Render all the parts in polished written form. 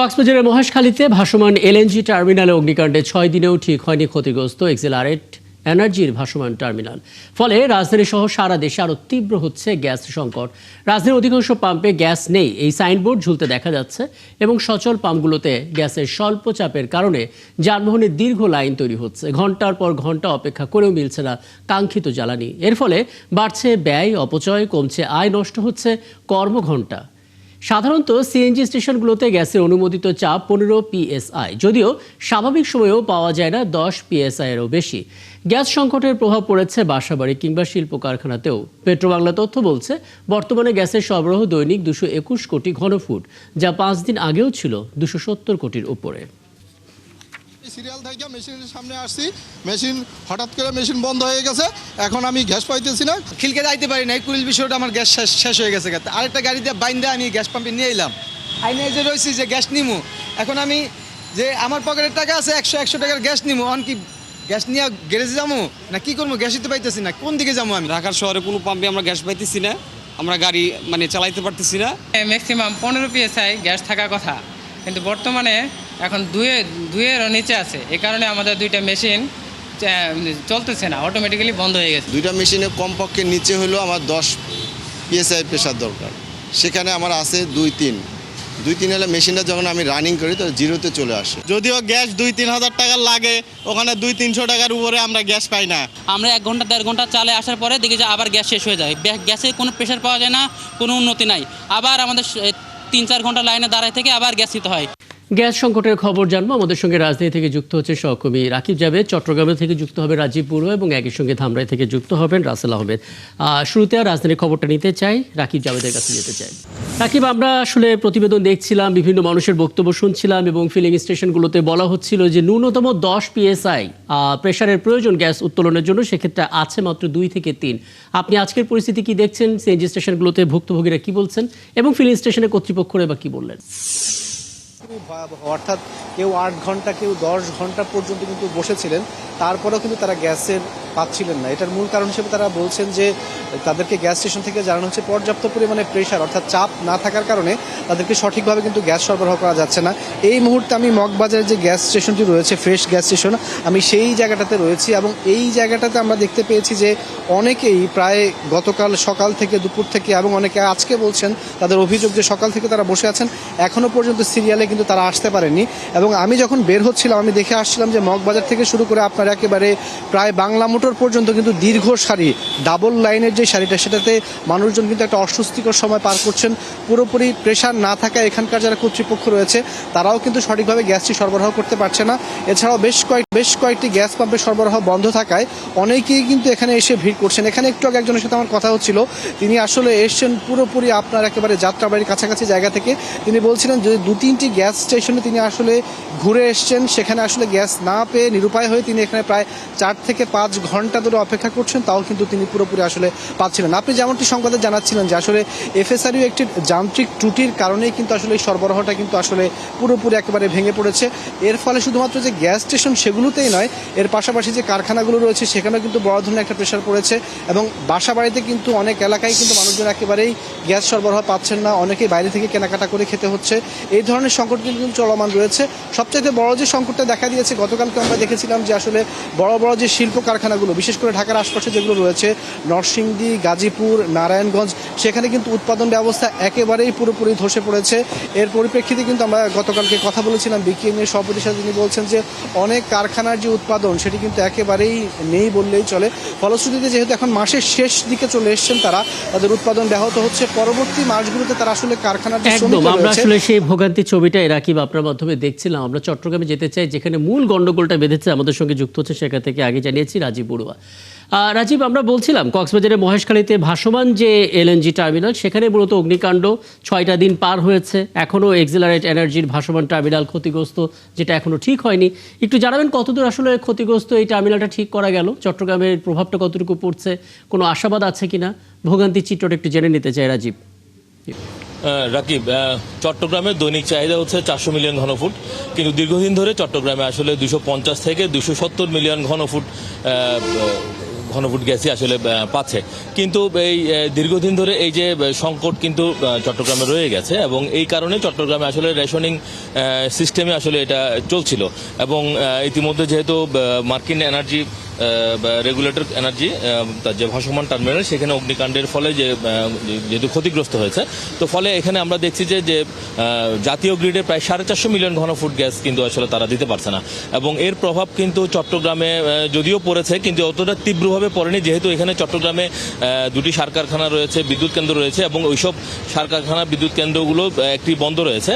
কক্সবাজারের মহেশখালীতে ভাসমান এলএনজি টার্মিনালে অগ্নিকাণ্ডে 6 দিনেও ঠিক হয়নি ক্ষতিগ্রস্ত এক্সিলারেট এনার্জির ভাসমান টার্মিনাল। ফলে রাজধানী সহ সারা দেশে আরও তীব্র হচ্ছে গ্যাস সংকট। রাজধানীর অধিকাংশ পাম্পে গ্যাস নেই, এই সাইনবোর্ড ঝুলতে দেখা যাচ্ছে এবং সচল পাম্পগুলোতে গ্যাসের স্বল্প চাপের কারণে যানবাহনের দীর্ঘ লাইন তৈরি হচ্ছে। ঘন্টার পর ঘন্টা অপেক্ষা করেও মিলছে না কাঙ্ক্ষিত জ্বালানি। এর ফলে বাড়ছে ব্যয়, অপচয়, কমছে আয়, নষ্ট হচ্ছে কর্মঘণ্টা। সাধারণত সিএনজি স্টেশনগুলোতে গ্যাসের অনুমোদিত চাপ 15 PSI, যদিও স্বাভাবিক সময়েও পাওয়া যায় না 10 PSI এরও বেশি। গ্যাস সংকটের প্রভাব পড়েছে বাসাবাড়ি কিংবা শিল্প কারখানাতেও। পেট্রোবাংলা তথ্য বলছে, বর্তমানে গ্যাসের সরবরাহ দৈনিক 221 কোটি ঘনফুট, যা 5 দিন আগেও ছিল 270 কোটির উপরে। সিরিয়াল থেকে মেশিনের সামনে আসছি, মেশিন হঠাৎ করে মেশিন বন্ধ হয়ে গেছে। এখন আমি গ্যাস পাইতেছি না, খিলকে যাইতে পারি না। কুড়িল বিষয়টা আমার গ্যাস শেষ হয়ে গেছে। আরেকটা গাড়িতে বাইন্দে আমি গ্যাস পাম্পে নিয়ে এলাম। আইনে যে রয়েছি যে গ্যাস নিমু, এখন আমি যে আমার পকেটের টাকা আছে 100 টাকার গ্যাস নিমু, অন কি গ্যাস নিয়ে গ্যারেজে যাবো না কি করবো? গ্যাসই তো পাইতেছি না, কোন দিকে যাবো? আমি ঢাকার শহরে কোনো পাম্পে আমরা গ্যাস পাইতেছি না, আমরা গাড়ি চালাইতে পারতেছি না। ম্যাক্সিমাম 15 PSI গ্যাস থাকার কথা, কিন্তু বর্তমানে এখন দুইয়েরও নিচে আছে। এ কারণে আমাদের দুইটা মেশিন চলতেছে না, অটোমেটিক্যালি বন্ধ হয়ে গেছে। দুইটা মেশিনে কমপক্ষে নিচে হলেও আমার 10 PSI প্রেশার দরকার, সেখানে আমার আছে 2-3 হলে মেশিনটা যখন আমি রানিং করি তো জিরোতে চলে আসে। যদিও গ্যাস 2-3 হাজার টাকা লাগে, ওখানে 200-300 টাকার উপরে আমরা গ্যাস পাই না। আমরা 1 ঘন্টা 1.5 ঘন্টা চালে আসার পরে দেখি যে আবার গ্যাস শেষ হয়ে যায়। গ্যাসে কোনো প্রেশার পাওয়া যায় না, কোনো উন্নতি নাই। আবার আমাদের 3-4 ঘন্টা লাইনে দাঁড়ায় থেকে আবার গ্যাস নিতে হয়। গ্যাস সংকটের খবর জানবো। আমাদের সঙ্গে রাজধানী থেকে যুক্ত হচ্ছে সহকর্মী রাকিব জাভেদ, চট্টগ্রামে থেকে যুক্ত হবে রাজীব বড়ুয়া এবং একই সঙ্গে ধামরাই থেকে যুক্ত হবেন রাসেল আহমেদ। শুরুতে রাজধানীর খবরটা নিতে চাই, রাকিব জাভেদের কাছে যেতে চাই। রাকিব, আমরা আসলে প্রতিবেদন দেখছিলাম, বিভিন্ন মানুষের বক্তব্য শুনছিলাম এবং ফিলিং স্টেশনগুলোতে বলা হচ্ছিল যে ন্যূনতম 10 PSI প্রেশারের প্রয়োজন গ্যাস উত্তোলনের জন্য, সেক্ষেত্রে আছে মাত্র 2 থেকে 3। আপনি আজকের পরিস্থিতি কি দেখছেন? সিএনজি স্টেশনগুলোতে ভুক্তভোগীরা কি বলছেন এবং ফিলিং স্টেশনের কর্তৃপক্ষরা বা কি বললেন? ভয়াবহ, অর্থাৎ কেউ 8 ঘন্টা, কেউ 10 ঘন্টা পর্যন্ত কিন্তু বসেছিলেন, তারপরেও কিন্তু তারা গ্যাসের পাচ্ছিলেন না। এটার মূল কারণ হিসেবে তারা বলছেন যে তাদেরকে গ্যাস স্টেশন থেকে জানানো হচ্ছে পর্যাপ্ত পরিমাণে প্রেশার অর্থাৎ চাপ না থাকার কারণে তাদেরকে সঠিকভাবে কিন্তু গ্যাস সরবরাহ করা যাচ্ছে না। এই মুহূর্তে আমি মগবাজারের যে গ্যাস স্টেশনটি রয়েছে, ফ্রেশ গ্যাস স্টেশন, আমি সেই জায়গাটাতে রয়েছি এবং এই জায়গাটাতে আমরা দেখতে পেয়েছি যে অনেকেই প্রায় গতকাল সকাল থেকে, দুপুর থেকে এবং অনেকে আজকে বলছেন তাদের অভিযোগ যে সকাল থেকে তারা বসে আছেন, এখনও পর্যন্ত সিরিয়ালে কিন্তু তারা আসতে পারেননি। এবং আমি যখন বের হচ্ছিলাম আমি দেখে আসছিলাম যে মগবাজার থেকে শুরু করে আপনার একেবারে প্রায় বাংলা মোটর পর্যন্ত কিন্তু দীর্ঘ সারি, ডাবল লাইনের যে সারিটা, সেটাতে মানুষজন কিন্তু একটা অস্বস্তিকর সময় পার করছেন। পুরোপুরি প্রেশার না থাকায় এখানকার যারা কর্তৃপক্ষ রয়েছে তারাও কিন্তু সঠিকভাবে গ্যাসটি সরবরাহ করতে পারছে না। এছাড়াও বেশ কয়েকটি গ্যাস পাম্পের সরবরাহ বন্ধ থাকায় অনেকেই কিন্তু এখানে এসে ভিড় করছেন। এখানে একটু আগে একজনের সাথে আমার কথা হচ্ছিল, তিনি আসলে এসছেন পুরোপুরি আপনার একেবারে যাত্রাবাড়ির কাছাকাছি জায়গা থেকে। তিনি বলছিলেন যে 2-3টি গ্যাস স্টেশনে তিনি আসলে ঘুরে এসছেন, সেখানে আসলে গ্যাস না পেয়ে নিরুপায় হয়ে তিনি এখানে প্রায় 4 থেকে 5 ঘন্টা ধরে অপেক্ষা করছেন, তাও কিন্তু তিনি পুরোপুরি আসলে পাচ্ছিলেন। আপনি যেমনটি সংবাদে জানাচ্ছিলেন যে আসলে FSRU একটি যান্ত্রিক ত্রুটির কারণেই কিন্তু আসলে এই সরবরাহটা কিন্তু আসলে পুরোপুরি একেবারে ভেঙে পড়েছে। এর ফলে শুধুমাত্র যে গ্যাস স্টেশন সেগুলোতেই নয়, এর পাশাপাশি যে কারখানাগুলো রয়েছে সেখানেও কিন্তু বড় ধরনের একটা প্রেশার পড়েছে এবং বাসা বাড়িতে কিন্তু অনেক এলাকায় কিন্তু মানুষজন একেবারেই গ্যাস সরবরাহ পাচ্ছেন না, অনেকেই বাইরে থেকে কেনাকাটা করে খেতে হচ্ছে। এই ধরনের সংকট কিন্তু চলমান রয়েছে। সবচাইতে বড় যে সংকটটা দেখা দিয়েছে, গতকালকে আমরা দেখেছিলাম যে আসলে বড় বড় যে শিল্প কারখানাগুলো, বিশেষ করে ঢাকার আশপাশে যেগুলো রয়েছে, নরসিংদী, গাজীপুর, নারায়ণগঞ্জ, সেখানে কিন্তু উৎপাদন ব্যবস্থা একেবারেই পুরোপুরি ধসে পড়েছে। এর পরিপ্রেক্ষিতে কিন্তু আমরা গতকালকে কথা বলেছিলাম বিকেএমএর সভাপতির সাথে, তিনি বলছেন যে অনেক কারখানার যে উৎপাদন সেটি কিন্তু একেবারেই নেই বললেই চলে। ফলশ্রুতিতে যেহেতু এখন মাসের শেষ দিকে চলে এসছেন তারা, তাদের উৎপাদন ব্যাহত হচ্ছে। পরবর্তী মাসগুলোতে তারা আসলে কারখানার আমরা আসলে সেই ভোগান্তি ছবিটা রাকিব আপনার মাধ্যমে দেখছিলাম। আমরা চট্টগ্রামে যেতে চাই, যেখানে মূল গন্ডগোলটা বেঁধেছে। আমাদের সঙ্গে যুক্ত হচ্ছে সেখান থেকে আগে জানিয়েছি রাজীব বড়ুয়া। রাজীব, আমরা বলছিলাম কক্সবাজারের মহেশখালীতে ভাসমান যে এলএনজি টার্মিনাল, সেখানে মূলত অগ্নিকাণ্ড 6টা দিন পার হয়েছে, এখনও এক্সিলারেট এনার্জির ভাসমান টার্মিনাল ক্ষতিগ্রস্ত, যেটা এখনও ঠিক হয়নি। একটু জানাবেন কতদূর আসলে ক্ষতিগ্রস্ত এই টার্মিনালটা ঠিক করা গেল, চট্টগ্রামের প্রভাবটা কতটুকু পড়ছে, কোনো আশাবাদ আছে কিনা, ভোগান্তির চিত্রটা একটু জেনে নিতে চাই রাজীব। রাকিব, চট্টগ্রামের দৈনিক চাহিদা হচ্ছে 400 মিলিয়ন ঘনফুট, কিন্তু দীর্ঘদিন ধরে চট্টগ্রামে আসলে 250 থেকে 270 মিলিয়ন ঘনফুট ঘনফুট গ্যাসই আসলে পাচ্ছে। কিন্তু এই দীর্ঘদিন ধরে এই যে সংকট কিন্তু চট্টগ্রামে রয়ে গেছে এবং এই কারণে চট্টগ্রামে আসলে রেশনিং সিস্টেমে আসলে এটা চলছিল এবং ইতিমধ্যে যেহেতু মার্কিন এনার্জি রেগুলেটর এনার্জি তার যে ভাসমান টার্মিনাল সেখানে অগ্নিকাণ্ডের ফলে যেহেতু ক্ষতিগ্রস্ত হয়েছে, তো ফলে এখানে আমরা দেখছি যে জাতীয় গ্রিডে প্রায় 450 মিলিয়ন ঘনফুট গ্যাস কিন্তু আসলে তারা দিতে পারছে না এবং এর প্রভাব কিন্তু চট্টগ্রামে যদিও পড়েছে কিন্তু অতটা তীব্রভাবে পড়েনি, যেহেতু এখানে চট্টগ্রামে দুটি সার কারখানা রয়েছে, বিদ্যুৎ কেন্দ্র রয়েছে এবং ওইসব সার কারখানা বিদ্যুৎ কেন্দ্রগুলো একটি বন্ধ রয়েছে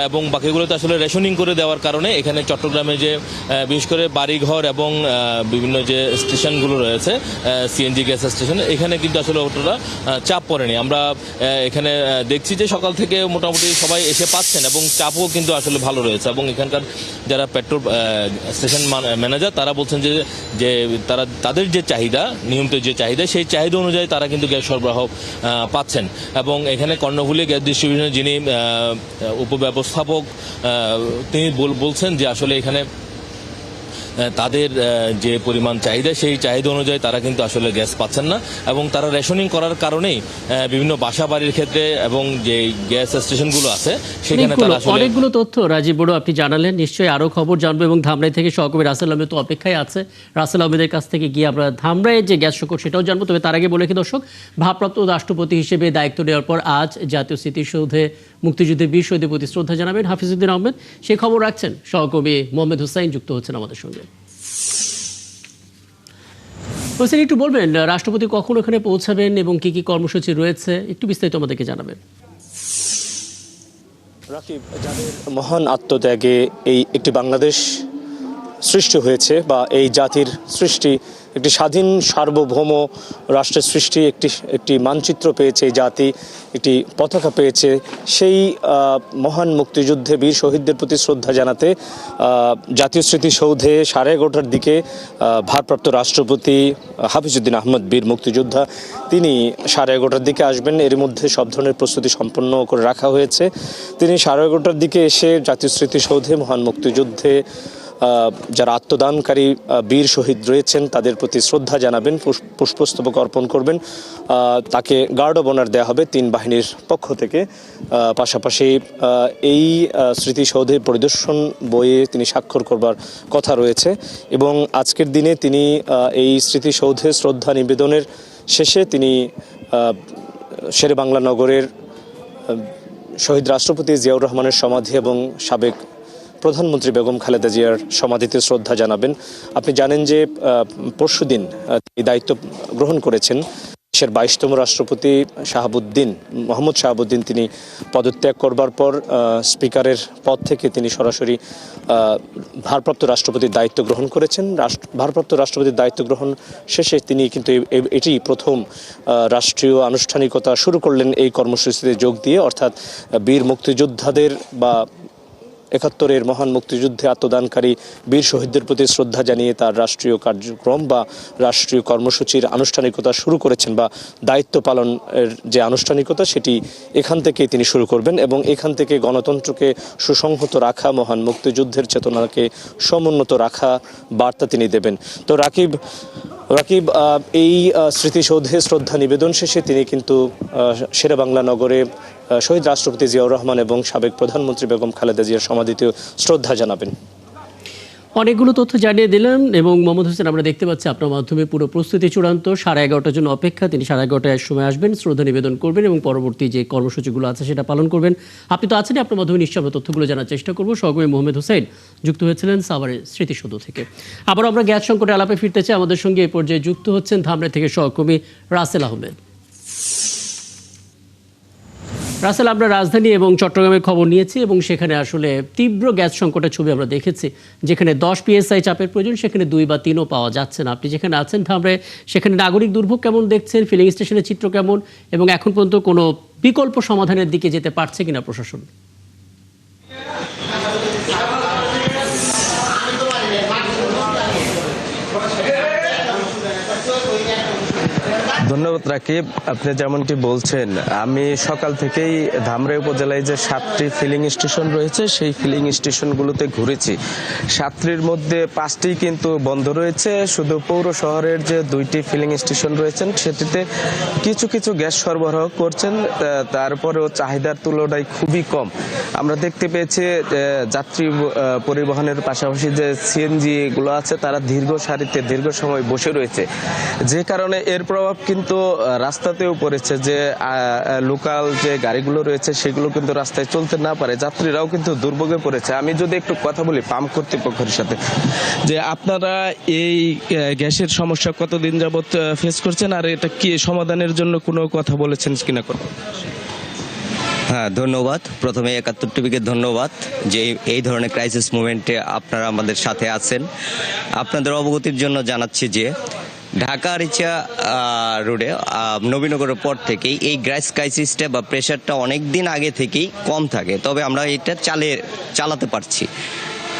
এবং বাকিগুলোতে আসলে রেশনিং করে দেওয়ার কারণে এখানে চট্টগ্রামে যে বিশেষ করে বাড়িঘর এবং বিভিন্ন যে স্টেশনগুলো রয়েছে সিএনজি গ্যাস স্টেশন, এখানে কিন্তু আসলে অতটা চাপ পড়েনি। আমরা এখানে দেখছি যে সকাল থেকে মোটামুটি সবাই এসে পাচ্ছেন এবং চাপও কিন্তু আসলে ভালো রয়েছে এবং এখানকার যারা পেট্রোল স্টেশন ম্যানেজার তারা বলছেন যে তারা তাদের যে চাহিদা, নিয়মিত যে চাহিদা, সেই চাহিদা অনুযায়ী তারা কিন্তু গ্যাস সরবরাহ পাচ্ছেন এবং এখানে কর্ণফুলী গ্যাস ডিস্ট্রিবিউশনের যিনি উপব্যবস্থাপক তিনি বলছেন যে আসলে এখানে তাদের যে পরিমাণ চাহিদা সেই চাহিদা অনুযায়ী তারা কিন্তু আসলে গ্যাস পাচ্ছেন না এবং তারা রেশনিং করার কারণেই বিভিন্ন বাসা বাড়ির ক্ষেত্রে এবং যে গ্যাস স্টেশনগুলো আছে সেখানে তারা আসলে অনেকগুলো তথ্য রাজীব বড় আপনি জানালেন, নিশ্চয়ই আরো খবর জানবো এবং ধামরাই থেকে সহকর্মী রাসেল আহমেদ তো অপেক্ষায় আছে। রাসেল আহমেদের কাছ থেকে গিয়ে আমরা ধামরাইয়ের যে গ্যাস সংকট সেটাও জানবো। তবে তার আগে বলে কি দর্শক, ভারপ্রাপ্ত রাষ্ট্রপতি হিসেবে দায়িত্ব নেওয়ার পর আজ জাতীয় স্মৃতিসৌধে মুক্তিযুদ্ধের বীর শহীদদের প্রতি শ্রদ্ধা জানাবেন হাফিজউদ্দিন আহমেদ। সেই খবর রাখছেন সহকর্মী মোহাম্মদ হুসাইন, যুক্ত হচ্ছেন আমাদের সঙ্গে। হোসেন, একটু বলবেন রাষ্ট্রপতি কখন ওখানে পৌঁছাবেন এবং কি কি কর্মসূচি রয়েছে, একটু বিস্তারিত আমাদেরকে জানাবেন। রাকিব, যাদের মহান আত্মত্যাগে এই একটি বাংলাদেশ সৃষ্টি হয়েছে বা এই জাতির সৃষ্টি, একটি স্বাধীন সার্বভৌম রাষ্ট্রের সৃষ্টি, একটি মানচিত্র পেয়েছে এই জাতি, একটি পতাকা পেয়েছে, সেই মহান মুক্তিযুদ্ধে বীর শহীদদের প্রতি শ্রদ্ধা জানাতে জাতীয় স্মৃতিসৌধে 11:30টার দিকে ভারপ্রাপ্ত রাষ্ট্রপতি হাফিজউদ্দিন আহমেদ বীর মুক্তিযোদ্ধা তিনি 11:30টার দিকে আসবেন। এর মধ্যে সব ধরনের প্রস্তুতি সম্পন্ন করে রাখা হয়েছে। তিনি 11:30টার দিকে এসে জাতীয় স্মৃতিসৌধে মহান মুক্তিযুদ্ধে যারা আত্মদানকারী বীর শহীদ রয়েছেন তাদের প্রতি শ্রদ্ধা জানাবেন, পুষ্পস্তবক অর্পণ করবেন। তাকে গার্ড অব অনার দেওয়া হবে 3 বাহিনীর পক্ষ থেকে। পাশাপাশি এই স্মৃতিসৌধে পরিদর্শন বইয়ে তিনি স্বাক্ষর করবার কথা রয়েছে এবং আজকের দিনে তিনি এই স্মৃতিসৌধে শ্রদ্ধা নিবেদনের শেষে তিনি শেরেবাংলা নগরের শহীদ রাষ্ট্রপতি জিয়াউর রহমানের সমাধি এবং সাবেক প্রধানমন্ত্রী বেগম খালেদা জিয়ার সমাধিতে শ্রদ্ধা জানাবেন। আপনি জানেন যে পরশুদিন এই দায়িত্ব গ্রহণ করেছেন দেশের 22তম রাষ্ট্রপতি মোহাম্মদ শাহাবুদ্দিন। তিনি পদত্যাগ করবার পর স্পিকারের পদ থেকে তিনি সরাসরি ভারপ্রাপ্ত রাষ্ট্রপতির দায়িত্ব গ্রহণ করেছেন। ভারপ্রাপ্ত রাষ্ট্রপতির দায়িত্ব গ্রহণ শেষে তিনি কিন্তু এটি প্রথম রাষ্ট্রীয় আনুষ্ঠানিকতা শুরু করলেন এই কর্মসূচিতে যোগ দিয়ে, অর্থাৎ বীর মুক্তিযোদ্ধাদের বা 71-এর মহান মুক্তিযুদ্ধে আত্মদানকারী বীর শহীদদের প্রতি শ্রদ্ধা জানিয়ে তার রাষ্ট্রীয় কার্যক্রম বা রাষ্ট্রীয় কর্মসূচির আনুষ্ঠানিকতা শুরু করেছেন বা দায়িত্ব পালনের যে আনুষ্ঠানিকতা সেটি এখান থেকেই তিনি শুরু করবেন এবং এখান থেকে গণতন্ত্রকে সুসংহত রাখা, মহান মুক্তিযুদ্ধের চেতনাকে সমুন্নত রাখা বার্তা তিনি দেবেন। তো রাকিব, এই স্মৃতিসৌধে শ্রদ্ধা নিবেদন শেষে তিনি কিন্তু শেরেবাংলা নগরে শহীদ রাষ্ট্রপতি জিয়াউর রহমান এবং সাবেক প্রধানমন্ত্রী বেগম খালেদা জিয়ার সমাধিতে শ্রদ্ধা জানাবেন। অনেকগুলো তথ্য জানিয়ে দিলেন এবং মোহাম্মদ হোসেন আমরা দেখতে পাচ্ছি আপনার মাধ্যমে পুরো প্রস্তুতি চূড়ান্ত। 11:30টার জন্য অপেক্ষা, তিনি 11:30টার সময় আসবেন, শ্রদ্ধা নিবেদন করবেন এবং পরবর্তী যে কর্মসূচিগুলো আছে সেটা পালন করবেন। আপনি তো আছেন, আপনার মাধ্যমে নিশ্চয় আমরা তথ্যগুলো জানার চেষ্টা করবো। সহকর্মী মোহাম্মদ হোসেন যুক্ত হয়েছিলেন সাভারের স্মৃতিসৌধ থেকে। আবার আমরা গ্যাস সংকটে আলাপে ফিরতে চাই। আমাদের সঙ্গে এই পর্যায়ে যুক্ত হচ্ছেন ধামরাই থেকে সহকর্মী রাসেল আহমেদ। রাসেল, আমরা রাজধানী এবং চট্টগ্রামের খবর নিয়েছি এবং সেখানে আসলে তীব্র গ্যাস সংকটের ছবি আমরা দেখেছি। যেখানে 10 PSI চাপের প্রয়োজন সেখানে 2 বা 3ও পাওয়া যাচ্ছে না। আপনি যেখানে আছেন ধামরায়, সেখানে নাগরিক দুর্ভোগ কেমন দেখছেন, ফিলিং স্টেশনের চিত্র কেমন এবং এখন পর্যন্ত কোনো বিকল্প সমাধানের দিকে যেতে পারছে কিনা প্রশাসন? ধন্যবাদ রাকিব। আপনি যেমনটি বলছেন, আমি সকাল থেকেই ধামরাই উপজেলায় যে 7টি ফিলিং স্টেশন রয়েছে সেই ফিলিং স্টেশনগুলোতে ঘুরেছি। 7টির মধ্যে 5টি কিন্তু বন্ধ রয়েছে। শুধু পৌর শহরের যে 2টি ফিলিং স্টেশন রয়েছেন সেটিতে কিছু কিছু গ্যাস সরবরাহ করছেন, তারপরেও চাহিদার তুলনায় খুবই কম। আমরা দেখতে পেয়েছি যাত্রী পরিবহনের পাশাপাশি যে সিএনজি গুলো আছে তারা দীর্ঘ সারিতে দীর্ঘ সময় বসে রয়েছে, যে কারণে এর প্রভাব কিন্তু রাস্তাতেও পড়েছে। যে লোকাল যে গাড়িগুলো রয়েছে সেগুলো কিন্তু রাস্তায় চলতে না পারে, যাত্রীরাও কিন্তু দুর্ভোগে পড়েছে। আমি যদি একটু কথা বলি পাম্প কর্তৃপক্ষের সাথে, যে আপনারা এই গ্যাসের সমস্যা কতদিন যাবত ফেস করছেন, আর এটা কি সমাধানের জন্য কোনো কথা বলেছেন কিনা? হ্যাঁ, ধন্যবাদ। প্রথমে ৭১ টিভিকে ধন্যবাদ যে এই ধরনের ক্রাইসিস মুভমেন্টে আপনারা আমাদের সাথে আছেন। আপনাদের অবগতির জন্য জানাচ্ছি যে ঢাকা আরিচা রোডে নবীনগরের পর থেকেই এই গ্যাস ক্রাইসিসটা বা প্রেশারটা অনেক দিন আগে থেকেই কম থাকে, তবে আমরা এটা চালাতে পারছি।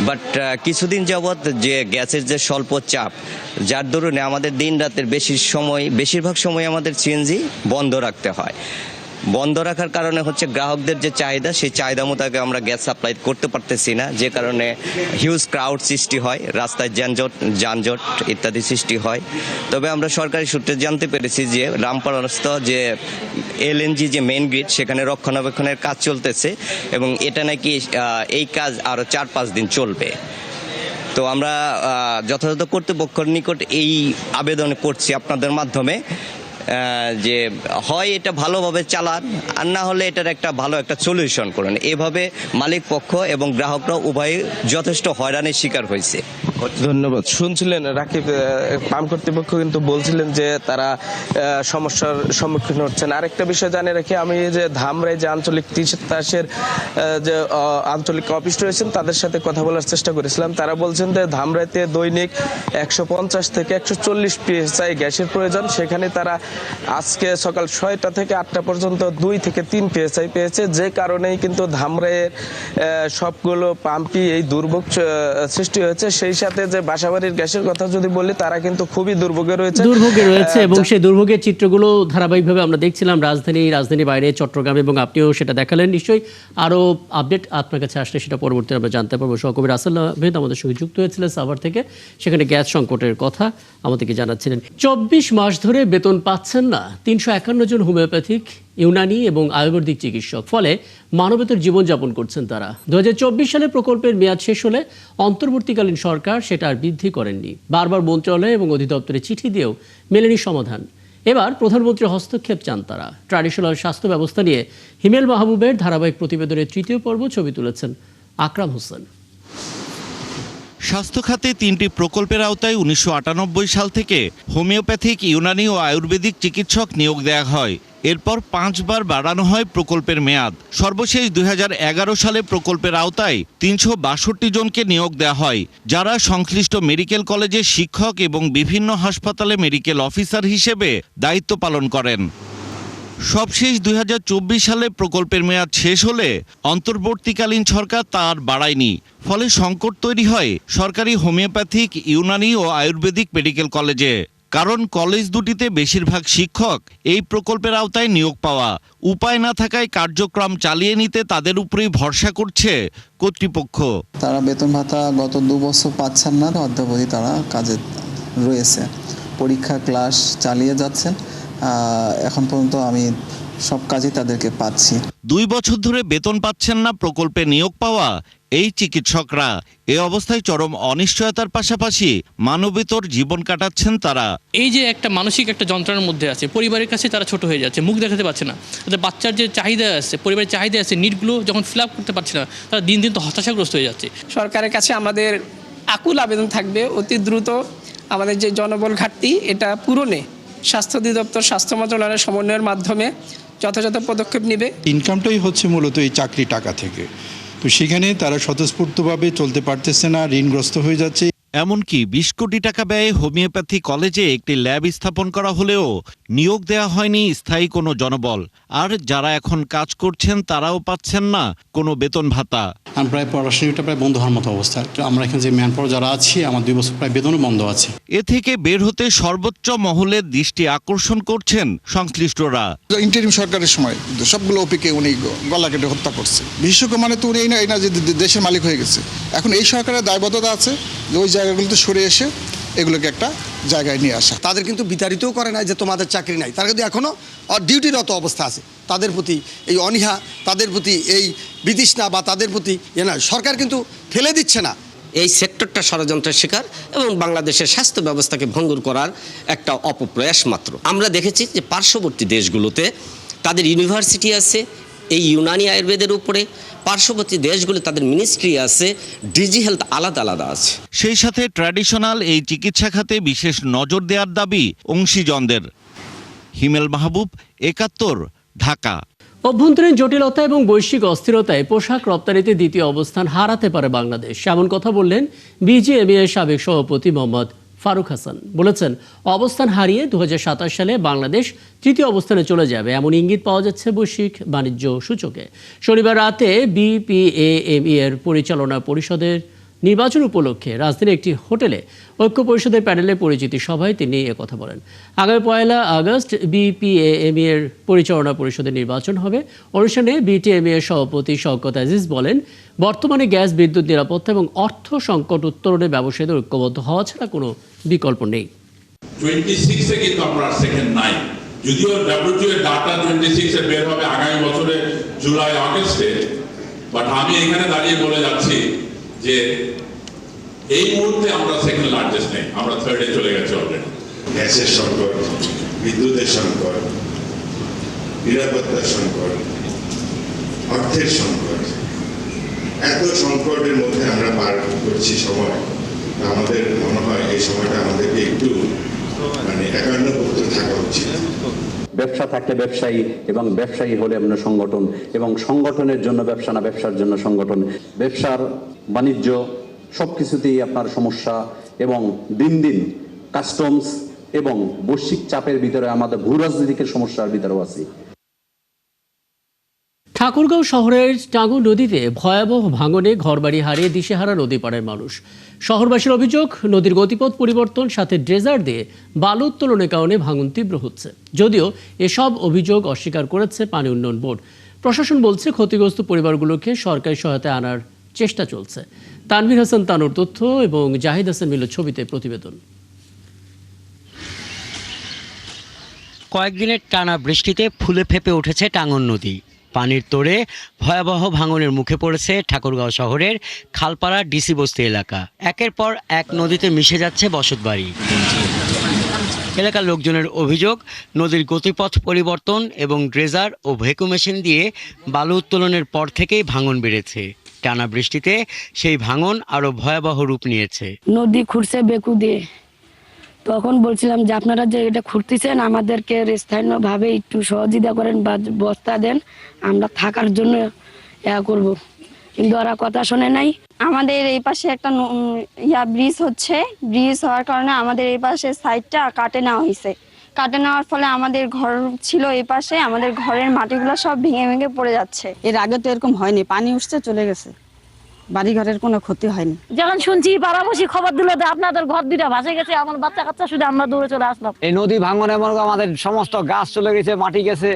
বাট কিছুদিন যাবৎ যে গ্যাসের যে স্বল্প চাপ, যার দরুন আমাদের দিন রাতের বেশিরভাগ সময় আমাদের সিএনজি বন্ধ রাখতে হয়। বন্ধ রাখার কারণে হচ্ছে গ্রাহকদের যে চাহিদা, সেই চাহিদা মোতাবেক আমরা গ্যাস সাপ্লাই করতে পারতেছি না, যে কারণে হিউজ ক্রাউড সৃষ্টি হয়, রাস্তায় যানজট ইত্যাদি সৃষ্টি হয়। তবে আমরা সরকারি সূত্রে জানতে পেরেছি যে রামপালস্থ যে এলএনজি যে মেইন গ্রিড সেখানে রক্ষণাবেক্ষণের কাজ চলতেছে এবং এটা নাকি এই কাজ আরও 4-5 দিন চলবে। তো আমরা যথাযথ কর্তৃপক্ষের নিকট এই আবেদন করছি আপনাদের মাধ্যমে যে হয় এটা ভালোভাবে চালান, আর না হলে এটার একটা ভালো একটা সলিউশন করুন। এভাবে মালিক পক্ষ এবং গ্রাহকরা উভয়ে যথেষ্ট হয়রানির শিকার হয়েছে। ধন্যবাদ। শুনছিলেন রাকিব, পাম্প কর্তৃপক্ষ কিন্তু বলছিলেন যে তারা সমস্যার সম্মুখীন হচ্ছেন। আরেকটা বিষয় জানিয়ে রাখি, আমি যে ধামরাই যে আঞ্চলিক তিতাসের যে আঞ্চলিক অফিস রয়েছেন তাদের সাথে কথা বলার চেষ্টা করেছিলাম। তারা বলছেন যে ধামরাইতে দৈনিক 150 থেকে 140 PSI গ্যাসের প্রয়োজন। সেখানে তারা আজকে সকাল 6টা থেকে 8টা পর্যন্ত 2 থেকে 3 PSI পেয়েছে, যে কারণেই কিন্তু ধামরাইয়ের সবগুলো পাম্পই এই দুর্ভোগ সৃষ্টি হয়েছে। সেই সাথে যে বাসাবাড়ির গ্যাসের কথা যদি বলি, তারা কিন্তু খুবই দুর্ভোগে রয়েছে এবং সেই দুর্ভোগের চিত্রগুলো ধারাবাহিকভাবে আমরা দেখছিলাম রাজধানীর বাইরে চট্টগ্রাম, এবং আপনিও সেটা দেখালেন। নিশ্চয়ই আরো আপডেট আপনার কাছে আসলে সেটা পরবর্তী আমরা জানতে পারবো। সহকবি রাসেল আহমেদ আমাদের সঙ্গে যুক্ত হয়েছিলেন সাভার থেকে, সেখানে গ্যাস সংকটের কথা আমাদেরকে জানাচ্ছিলেন। 24 মাস ধরে বেতন পাচ্ছেন না 351 জন হোমিওপ্যাথিক, ইউনানি এবং আয়ুর্বেদিক চিকিৎসক। ফলে মানবেতর জীবনযাপন করছেন তারা। 2024 সালে প্রকল্পের মেয়াদ শেষ হলে অন্তর্বর্তীকালীন সরকার সেটা আর বৃদ্ধি করেননি। বারবার মন্ত্রণালয় এবং অধিদপ্তরে চিঠি দিয়েও মেলেনি সমাধান। এবার প্রধানমন্ত্রীর হস্তক্ষেপ চান তারা। ট্র্যাডিশনাল স্বাস্থ্য ব্যবস্থা নিয়ে হিমেল মাহবুবের ধারাবাহিক প্রতিবেদনের 3য় পর্ব ছবি তুলেছেন আকরাম হোসেন। স্বাস্থ্য খাতে 3টি প্রকল্পের আওতায় 1998 সাল থেকে হোমিওপ্যাথিক, ইউনানি ও আয়ুর্বেদিক চিকিৎসক নিয়োগ দেওয়া হয়। এরপর 5 বার বাড়ানো হয় প্রকল্পের মেয়াদ। সর্বশেষ 2011 সালে প্রকল্পের আওতায় 362 জনকে নিয়োগ দেওয়া হয়, যারা সংশ্লিষ্ট মেডিকেল কলেজের শিক্ষক এবং বিভিন্ন হাসপাতালে মেডিকেল অফিসার হিসেবে দায়িত্ব পালন করেন। সবশেষ 2024 সালে প্রকল্পের মেয়াদ শেষ হলে অন্তর্বর্তীকালীন সরকার তা আর বাড়ায়নি। ফলে সংকট তৈরি হয় সরকারি হোমিওপ্যাথিক, ইউনানি ও আয়ুর্বেদিক মেডিকেল কলেজে। কারণ কলেজ দুটিতে বেশিরভাগ শিক্ষক এই প্রকল্পের আওতায় নিয়োগ পাওয়া। উপায় না থাকায় কার্যক্রম চালিয়ে নিতে তাদের উপরেই ভরসা করছে কর্তৃপক্ষ। তারা বেতন ভাতা গত 2 বছর পাচ্ছেন না, অদ্যাবধি তারা কাজে রয়েছে, পরীক্ষা ক্লাস চালিয়ে যাচ্ছেন। এখন পর্যন্ত আমি সব কাজই তাদেরকে পাচ্ছি। 2 বছর ধরে বেতন পাচ্ছেন না প্রকল্পে নিয়োগ পাওয়া এই চিকিৎসকরা। এ অবস্থায় চরম অনিশ্চয়তার পাশাপাশি মানবেতর জীবন কাটাচ্ছেন তারা। এই যে একটা মানসিক একটা যন্ত্রণার মধ্যে আছে, পরিবারের কাছে তারা ছোট হয়ে যাচ্ছে, মুখ দেখাতে পারছে না। তাদের বাচ্চার যে চাহিদা আছে, পরিবারের চাহিদা আছে, নিডগুলো যখন ফিল আপ করতে পারছে না, তারা দিন দিন তো হতাশাগ্রস্ত হয়ে যাচ্ছে। সরকারের কাছে আমাদের আকুল আবেদন থাকবে অতি দ্রুত আমাদের যে জনবল ঘাটতি এটা পূরণে স্বাস্থ্য অধিদপ্তর, স্বাস্থ্য মন্ত্রণালয়ের সমন্বয়ের মাধ্যমে যথাযথ পদক্ষেপ নেবে। ইনকামটাই হচ্ছে মূলত এই চাকরি টাকা থেকে, তো সেখানে তারা স্বতঃস্ফূর্তভাবে চলতে পারতেছে না, ঋণগ্রস্ত হয়ে যাচ্ছে। এমনকি 20 কোটি টাকা ব্যয়ে হোমিওপ্যাথি কলেজে একটি ল্যাব স্থাপন করা হলেও নিয়োগ দেওয়া হয়নি স্থায়ী কোনো জনবল। আর যারা এখন কাজ করছেন তারাও পাচ্ছেন না কোনো বেতন ভাতা। প্রায় পড়াশোনাটা প্রায় বন্ধ হওয়ার মতো অবস্থা। আমরা এখানে যে ম্যান পাওয়ার যারা আছি, আমার 2 বছর প্রায় বেতনও বন্ধ আছে। এ থেকে বের হতে সর্বোচ্চ মহলের দৃষ্টি আকর্ষণ করছেন সংশ্লিষ্টরা। ইন্টারিম সরকারের সময় সবগুলো ওপিকে উনি গলা কেটে হত্যা করছে। বিশেষজ্ঞ মানে তো উনি এই না যে দেশের মালিক হয়ে গেছে। এখন এই সরকারের দায়বদ্ধতা আছে যে ওই জায়গাগুলোতে সরে এসে এগুলোকে একটা জায়গায় নিয়ে আসা। তাদের কিন্তু বিতাড়িতও করে নাই যে তোমাদের চাকরি নাই, তারা কিন্তু এখনও ডিউটিরত অবস্থা আছে। তাদের প্রতি এই অনীহা, তাদের প্রতি এই বিতৃষ্ণা বা তাদের প্রতি নয়, সরকার কিন্তু ফেলে দিচ্ছে না। এই সেক্টরটা ষড়যন্ত্রের শিকার এবং বাংলাদেশের স্বাস্থ্য ব্যবস্থাকে ভঙ্গুর করার একটা অপপ্রয়াস মাত্র। আমরা দেখেছি যে পার্শ্ববর্তী দেশগুলোতে তাদের ইউনিভার্সিটি আছে এই ইউনানি আয়ুর্বেদের উপরে, পার্শ্ববর্তী দেশগুলো তাদের মিনিস্ট্রি আছে, ডিজি হেলথ আলাদা আলাদা আছে। সেই সাথে ট্র্যাডিশনাল এই চিকিৎসা খাতে বিশেষ নজর দেওয়ার দাবি অংশীজনদের। হিমেল মাহবুব, 71, ঢাকা। অভ্যন্তরীণ জটিলতা এবং বৈশ্বিক অস্থিরতায় পোশাক রপ্তানিতে দ্বিতীয় অবস্থান হারাতে পারে বাংলাদেশ, এমন কথা বললেন বিজিএমইএর সাবেক সভাপতি মোহাম্মদ ফারুক হাসান। বলেছেন, অবস্থান হারিয়ে 2027 সালে বাংলাদেশ তৃতীয় অবস্থানে চলে যাবে এমন ইঙ্গিত পাওয়া যাচ্ছে বৈশ্বিক বাণিজ্য সূচকে। শনিবার রাতে বিপিএমইএর পরিচালনা পরিষদের নির্বাচন উপলক্ষে রাজধানীর একটি হোটেলে ঐক্য পরিষদের প্যানেলে পরিচিতি সভায় তিনি একথা বলেন। আগামী 1 আগস্ট বিপিএমইএর পরিচালনা পরিষদের নির্বাচন হবে। অনুষ্ঠানে বিটিএমইএর সভাপতি শওকত আজিজ বলেন, বর্তমানে গ্যাস, বিদ্যুৎ নিরাপত্তা এবং অর্থ সংকট উত্তরণে ব্যবসায়ীদের ঐক্যবদ্ধ হওয়া ছাড়া কোনো বিকল্প নেই। 26 এ কিন্তু আমরা সেকেন্ড নাই, যদিও ডব্লিউটিও এর ডাটা 26 এ বের হবে আগামী বছরের জুলাই আগস্টে, বাট আমি এখানে দাঁড়িয়ে বলে যাচ্ছি যে এই মুহূর্তে আমরা সেকেন্ড লার্জেস্ট নেই, আমরা থার্ডে চলে গেছি অলরেডি। গ্যাসের সংকট, বিদ্যুতের সংকট, নিরাপত্তার সংকট, অর্থের সংকট, এত সংকটের মধ্যে আমরা পার করছি সময়। আমাদের মনে হয় এই সময়টা আমাদেরকে একটু একান্নভুক্ত থাকা উচিত। ব্যবসা থাকলে ব্যবসায়ী, এবং ব্যবসায়ী হলে আপনার সংগঠন, এবং সংগঠনের জন্য ব্যবসা না ব্যবসার জন্য সংগঠন। ব্যবসার বাণিজ্য সব কিছুতেই আপনার সমস্যা, এবং দিন দিন কাস্টমস এবং বৈশ্বিক চাপের ভিতরে আমাদের ভূ রাজনীতিকের সমস্যার ভিতরেও আছে। ঠাকুরগাঁও শহরের টাঙ্গু নদীতে ভয়াবহ ভাঙনে ঘরবাড়ি হারিয়ে দিশেহারা নদী পাড়ের মানুষ। শহরবাসীর অভিযোগ, নদীর গতিপথ পরিবর্তন সাথে ড্রেজার দিয়ে বালু উত্তোলনের কারণে ভাঙন তীব্র হচ্ছে। যদিও এসব অভিযোগ অস্বীকার করেছে পানি উন্নয়ন বোর্ড। প্রশাসন বলছে, ক্ষতিগ্রস্ত পরিবারগুলোকে সরকারি সহায়তায় আনার চেষ্টা চলছে। তানভীর হাসান তানুর তথ্য এবং জাহিদ হাসান মিলুর ছবিতে প্রতিবেদন। কয়েকদিনের টানা বৃষ্টিতে ফুলে ফেপে উঠেছে টাঙ্গন নদী। পানির তোড়ে ভয়াবহ ভাঙনের মুখে পড়েছে ঠাকুরগাঁও শহরের খালপাড়া ডিসি বস্তি এলাকা। একের পর এক নদীতে মিশে যাচ্ছে বসতবাড়ি। এলাকার লোকজনের অভিযোগ, নদীর গতিপথ পরিবর্তন এবং ড্রেজার ও ভেকু মেশিন দিয়ে বালু উত্তোলনের পর থেকেই ভাঙন বেড়েছে। টানা বৃষ্টিতে সেই ভাঙন আরো ভয়াবহ রূপ নিয়েছে। নদী খুঁড়ছে বেকু দিয়ে, তখন বলছিলাম যে আপনারা যে এটা খুঁড়তেছেন আমাদেরকে স্থানীয়ভাবে একটু সহযোগিতা করেন বা বস্তা দেন, আমরা থাকার জন্য করব, কিন্তু ওরা কথা শোনে নাই। আমাদের এই পাশে একটা ব্রিজ হচ্ছে, ব্রিজ হওয়ার কারণে আমাদের এই পাশে সাইডটা কাটে নেওয়া হয়েছে। কাটে নেওয়ার ফলে আমাদের ঘর ছিল এই পাশে, আমাদের ঘরের মাটিগুলো সব ভেঙে ভেঙে পড়ে যাচ্ছে। এর আগে তো এরকম হয়নি, পানি উঠছে চলে গেছে, বাড়ি ঘরের কোনো ক্ষতি হয়নি। যখন শুনছি পাড়াবসি খবর দিল যে আপনাদের ঘর দুইটা ভাসে গেছে, আমার বাচ্চা কাচ্চা শুধু আমরা দৌড়ে চলে আসলাম। এই নদী ভাঙনে আমাদের সমস্ত গাছ চলে গেছে, মাটি গেছে,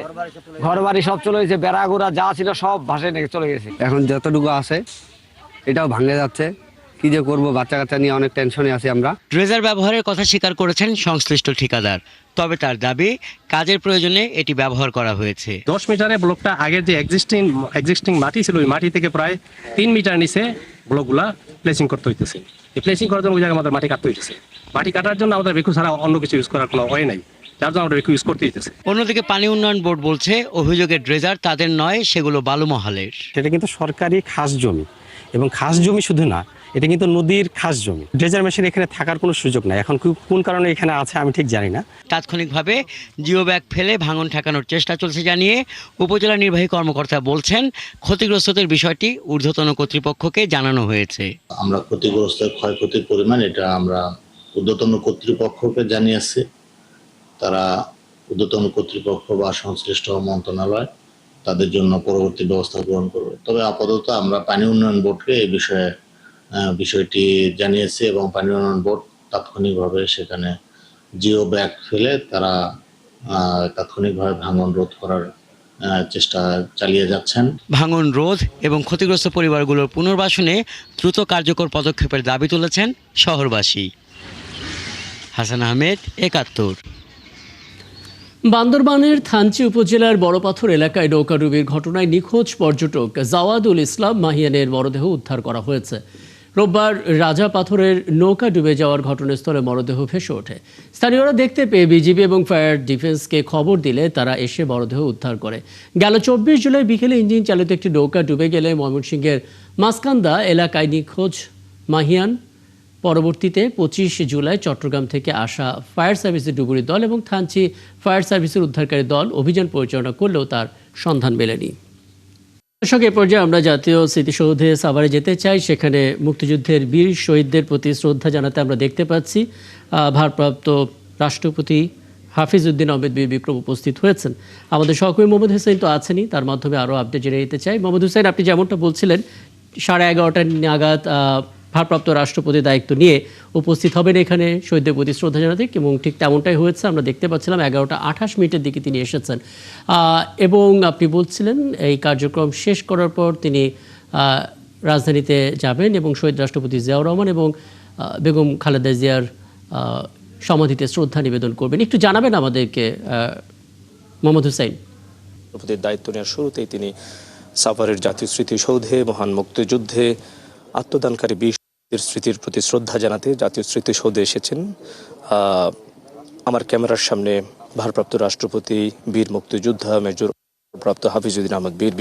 ঘর বাড়ি সব চলে গেছে, বেড়াগুড়া যা ছিল সব ভাসে চলে গেছে। এখন যতটুকু আছে এটাও ভাঙে যাচ্ছে, কি যে করবো, বাচ্চা কাচ্চা নিয়ে অনেক টেনশনে আছি আমরা। ড্রেজার ব্যবহারের কথা স্বীকার করেছেন সংশ্লিষ্ট ঠিকাদার, তবে তার দাবি কাজের প্রয়োজনে এটি ব্যবহার করা হয়েছে। 10 মিটারের ব্লকটা আগের যে এক্সিস্টিং মাটি ছিল, ওই মাটি থেকে প্রায় 3 মিটার নিচে ব্লকগুলা প্লেসিং করতে হইতেছে। এই প্লেসিং করার জন্য ওই জায়গায় আমাদের মাটি কাটতে হইতেছে। মাটি কাটার জন্য আমাদের বেকু ছাড়া অন্য কিছু ইউজ করার কোনো ওয়ে নাই, যার জন্য আমরা বেকু ইউজ করতে হইতেছে। অন্যদিকে পানি উন্নয়ন বোর্ড বলছে, অভিযোগের ড্রেজার তাদের নয়, সেগুলো বালুমহালের। সেটা কিন্তু সরকারি খাস জমি, এবং খাস জমি শুধু না, এটা কিন্তু নদীর খাস জমি, ড্রেজার মেশিন এখানে থাকার কোনো সুযোগ নাই। এখন কোন কারণে এখানে আছে আমি ঠিক জানি না। তাৎক্ষণিকভাবে জিও ব্যাগ ফেলে ভাঙন ঠেকানোর চেষ্টা চলছে জানিয়ে উপজেলা নির্বাহী কর্মকর্তা বলছেন, ক্ষতিগ্রস্তদের বিষয়টি ঊর্ধ্বতন কর্তৃপক্ষকে জানানো হয়েছে। আমরা ক্ষতিগ্রস্তের ক্ষয়ক্ষতির পরিমাণ এটা আমরা ঊর্ধ্বতন কর্তৃপক্ষকে জানিয়েছি। তারা ঊর্ধ্বতন কর্তৃপক্ষ বা সংশ্লিষ্ট মন্ত্রণালয় তাদের জন্য পরবর্তী ব্যবস্থা গ্রহণ করবে। তবে আপাতত আমরা পানি উন্নয়ন বোর্ডকে এই বিষয়টি জানিয়েছি এবং পানি উন্নয়ন বোর্ড তাৎক্ষণিকভাবে সেখানে জিও ব্যাগ ফেলে তারা তাৎক্ষণিকভাবে ভাঙন রোধ করার চেষ্টা চালিয়ে যাচ্ছেন। ভাঙন রোধ এবং ক্ষতিগ্রস্ত পরিবারগুলোর পুনর্বাসনে দ্রুত কার্যকর পদক্ষেপের দাবি তুলেছেন শহরবাসী। হাসান আহমেদ, ৭১। বান্দরবানের থানচি উপজেলার বড়পাথর এলাকায় নৌকাডুবির ঘটনায় নিখোঁজ পর্যটক জাওয়াদুল ইসলাম মাহিয়ানের মরদেহ উদ্ধার করা হয়েছে। রোববার রাজা পাথরের নৌকা ডুবে যাওয়ার ঘটনাস্থলে মরদেহ ভেসে ওঠে। স্থানীয়রা দেখতে পেয়ে বিজিবি এবং ফায়ার ডিফেন্সকে খবর দিলে তারা এসে মরদেহ উদ্ধার করে। গেল ২৪ জুলাই বিকেলে ইঞ্জিন চালিত একটি নৌকা ডুবে গেলে ময়মনসিংহের মাসকান্দা এলাকায় নিখোঁজ মাহিয়ান। পরবর্তীতে ২৫ জুলাই চট্টগ্রাম থেকে আসা ফায়ার সার্ভিসের ডুবুরি দল এবং থানচি ফায়ার সার্ভিসের উদ্ধারকারী দল অভিযান পরিচালনা করলেও তার সন্ধান মেলেনি। দর্শক, এ পর্যায়ে আমরা জাতীয় স্মৃতিসৌধে সাভারে যেতে চাই। সেখানে মুক্তিযুদ্ধের বীর শহীদদের প্রতি শ্রদ্ধা জানাতে আমরা দেখতে পাচ্ছি ভারপ্রাপ্ত রাষ্ট্রপতি হাফিজ উদ্দিন আহমেদ বীর বিক্রম উপস্থিত হয়েছেন। আমাদের সহকর্মী মোহাম্মদ হোসেন তো আছেনই, তার মাধ্যমে আরও আপডেট জেনে নিতে চাই। মোহাম্মদ হোসেন, আপনি যেমনটা বলছিলেন 11:30 নাগাদ ভারপ্রাপ্ত রাষ্ট্রপতি দায়িত্ব নিয়ে উপস্থিত হবেন এখানে শহীদদের প্রতি শ্রদ্ধা জানাতে, এবং ঠিক তেমনটাই হয়েছে। আমরা দেখতে পাচ্ছিলাম 11:28 দিকে তিনি এসেছেন এবং আপনি বলছিলেন এই কার্যক্রম শেষ করার পর তিনি রাজধানীতে যাবেন এবং শহীদ রাষ্ট্রপতি জিয়াউর রহমান এবং বেগম খালেদা জিয়ার সমাধিতে শ্রদ্ধা নিবেদন করবেন। একটু জানাবেন আমাদেরকে মোহাম্মদ হোসেন। রাষ্ট্রপতির দায়িত্ব নেওয়ার শুরুতেই তিনি সাভারের জাতীয় স্মৃতিসৌধে মহান মুক্তিযুদ্ধে আত্মদানকারী বীর স্মৃতির প্রতি শ্রদ্ধা জানাতে জাতীয় স্মৃতিসৌধে এসেছেন। আমার ক্যামেরার সামনে ভারপ্রাপ্ত রাষ্ট্রপতি বীর মুক্তিযোদ্ধা মেজর প্রাপ্ত হাফিজ উদ্দিন আহমেদ বীর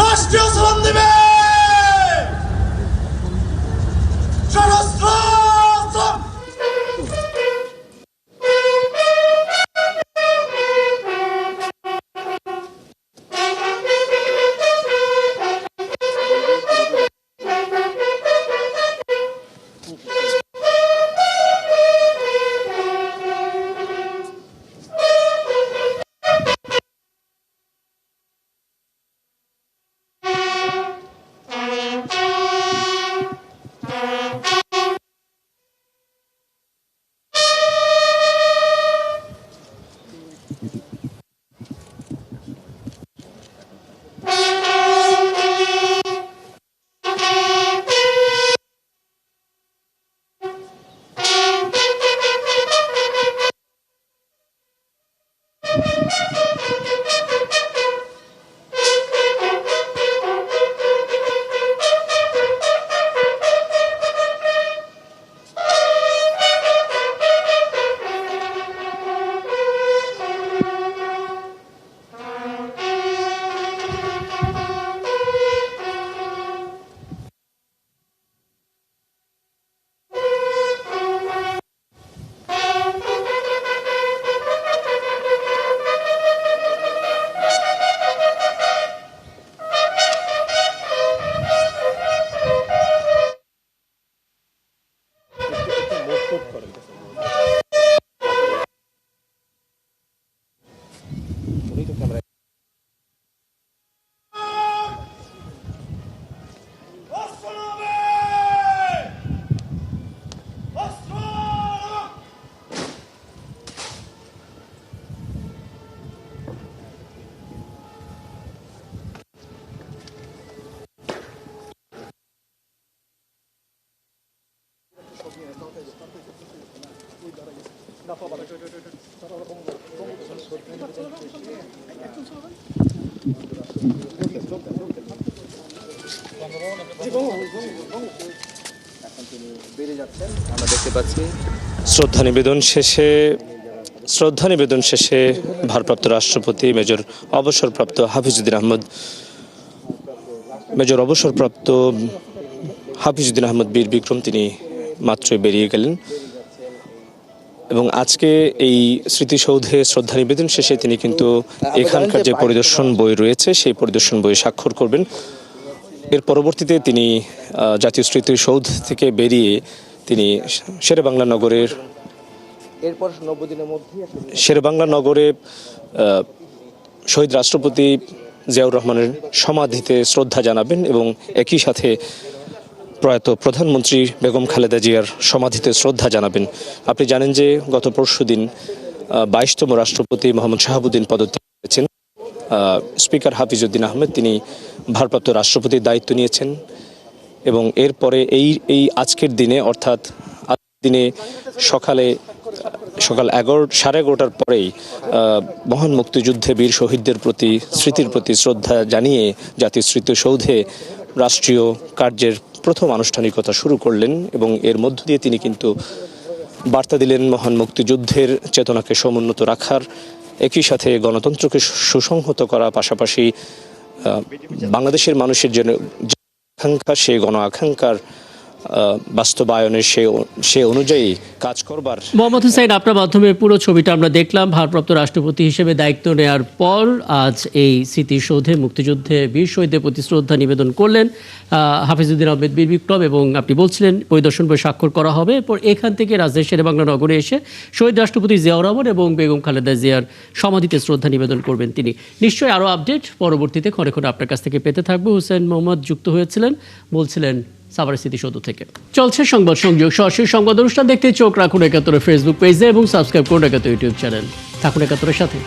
রাষ্ট্রীয় সালাম দেবে আমরা দেখতে পাচ্ছি শ্রদ্ধা নিবেদন শেষে ভারপ্রাপ্ত রাষ্ট্রপতি মেজর অবসরপ্রাপ্ত হাফিজউদ্দিন আহমদ বীর বিক্রম তিনি মাত্রই বেরিয়ে গেলেন এবং আজকে এই স্মৃতিসৌধে শ্রদ্ধা নিবেদন শেষে তিনি কিন্তু এখানকার যে পরিদর্শন বই রয়েছে সেই পরিদর্শন বইয়ে স্বাক্ষর করবেন। এর পরবর্তীতে তিনি জাতীয় স্মৃতিসৌধ থেকে বেরিয়ে তিনি শেরেবাংলা নগরে শহীদ রাষ্ট্রপতি জিয়াউর রহমানের সমাধিতে শ্রদ্ধা জানাবেন এবং একই সাথে প্রয়াত প্রধানমন্ত্রী বেগম খালেদা জিয়ার সমাধিতে শ্রদ্ধা জানাবেন। আপনি জানেন যে গত পরশুদিন 22তম রাষ্ট্রপতি মোহাম্মদ শাহাবুদ্দিন পদত্যাগ করেছেন। স্পিকার হাফিজউদ্দিন আহমেদ তিনি ভারপ্রাপ্ত রাষ্ট্রপতির দায়িত্ব নিয়েছেন এবং এরপরে এই আজকের দিনে অর্থাৎ দিনে সকাল 11:30 পরেই মহান মুক্তিযুদ্ধে বীর শহীদদের স্মৃতির প্রতি শ্রদ্ধা জানিয়ে জাতীয় স্মৃতিসৌধে রাষ্ট্রীয় কার্যের প্রথম আনুষ্ঠানিকতা শুরু করলেন এবং এর মধ্য দিয়ে তিনি কিন্তু বার্তা দিলেন মহান মুক্তিযুদ্ধের চেতনাকে সমুন্নত রাখার, একই সাথে গণতন্ত্রকে সুসংহত করার পাশাপাশি বাংলাদেশের মানুষের যে আকাঙ্ক্ষা সেই গণ আকাঙ্ক্ষার বাস্তবায়নের সে অনুযায়ী কাজ করবার। মোহাম্মদ হুসাইন, আপনার মাধ্যমে পুরো ছবিটা আমরা দেখলাম। ভারপ্রাপ্ত রাষ্ট্রপতি হিসেবে দায়িত্ব নেওয়ার পর আজ এই স্মৃতিসৌধে মুক্তিযুদ্ধে বীর শহীদদের প্রতি শ্রদ্ধা নিবেদন করলেন হাফিজউদ্দিন আহমেদ বীর বিক্রম এবং আপনি বলছিলেন পরিদর্শন বই স্বাক্ষর করা হবে। এরপর এখান থেকে রাজধানী শেরেবাংলা নগরে এসে শহীদ রাষ্ট্রপতি জিয়াউর রহমান এবং বেগম খালেদা জিয়ার সমাধিতে শ্রদ্ধা নিবেদন করবেন তিনি। নিশ্চয়ই আরও আপডেট পরবর্তীতে ক্ষণে ক্ষণে আপনার কাছ থেকে পেতে থাকবো। হুসেন মোহাম্মদ যুক্ত হয়েছিলেন, বলছিলেন সাভারের স্মৃতিসৌধ থেকে। চলছে সংবাদ সংযোগ, সরাসরি সংবাদ অনুষ্ঠান দেখতে চোখ রাখুন একাত্তরের ফেসবুক পেজে এবং সাবস্ক্রাইব করুন একাত্তর ইউটিউব চ্যানেল। থাকুন একাত্তরের সাথে।